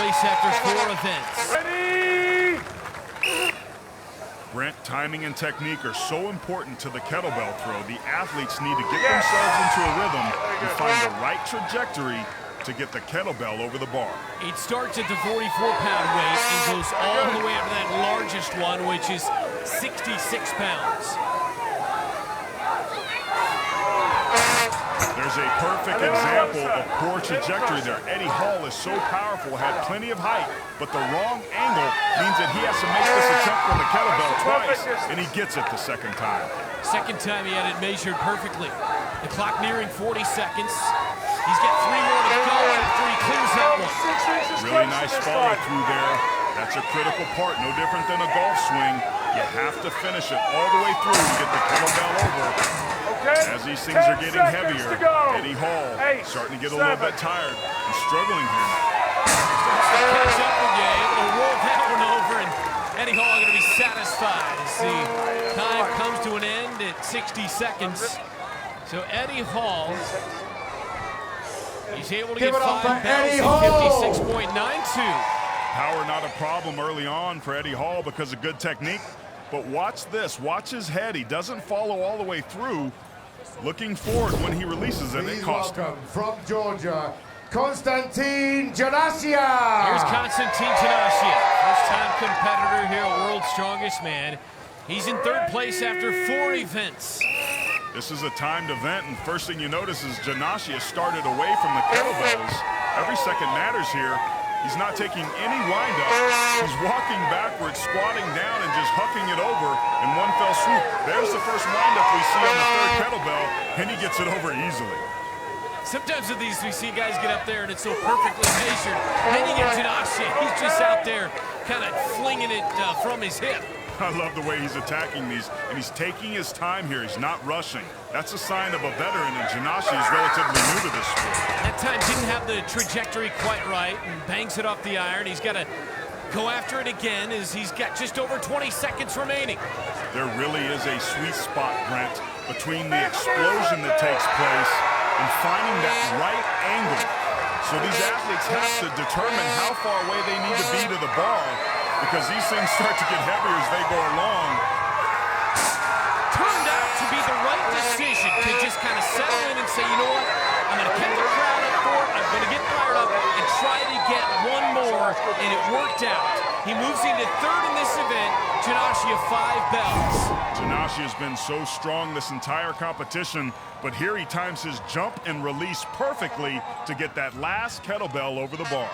place after 4 events. Ready! Brent, timing and technique are so important to the kettlebell throw. The athletes need to get themselves into a rhythm and find the right trajectory to get the kettlebell over the bar. It starts at the 44-pound weight and goes all the way up to that largest one, which is 66 pounds. There's a perfect example of poor trajectory there. Eddie Hall is so powerful, had plenty of height, but the wrong angle means that he has to make this attempt on the kettlebell twice, and he gets it the second time. Second time he had it measured perfectly. The clock nearing 40 seconds. He's got 3 more to go after he clears that one. Really nice follow through there. That's a critical part, no different than a golf swing. You have to finish it all the way through to get the kettlebell over. As these things are getting heavier, Eddie Hall starting to get a little bit tired and struggling here now. Catch up with you, able to roll that one over, and Eddie Hall going to be satisfied as the time comes to an end at 60 seconds. So Eddie Hall, he's able to get 5 bells at 56.92. Power not a problem early on for Eddie Hall because of good technique. But watch this, watch his head. He doesn't follow all the way through. Looking forward when he releases it, it cost him. From Georgia, Konstantin Janashia. Here's Konstantin Janashia, first-time competitor here at World's Strongest Man. He's in 3rd place after 4 events. This is a timed event, and first thing you notice is Janashia started away from the kettlebells. Every second matters here. He's not taking any wind-up. He's walking backwards, squatting down, and just hucking it over in one fell swoop. There's the first wind-up we see on the 3rd kettlebell, and he gets it over easily. Sometimes with these, we see guys get up there, and it's so perfectly measured. Then you get Janashia. He's just out there kind of flinging it from his hip. I love the way he's attacking these, and he's taking his time here. He's not rushing. That's a sign of a veteran, and Janashia is relatively new to this sport. That time didn't have the trajectory quite right and bangs it off the iron. He's got to go after it again as he's got just over 20 seconds remaining. There really is a sweet spot, Brent, between the explosion that takes place and finding that right angle. So these athletes have to determine how far away they need to be to the bar, because these things start to get heavier as they go along. Turned out to be the right decision to just kind of settle in and say, you know what, I'm going to keep the crowd up for it, I'm going to get fired up and try to get one more, and it worked out. He moves into 3rd in this event, Janashia 5 bells. Janashia has been so strong this entire competition, but here he times his jump and release perfectly to get that last kettlebell over the bar.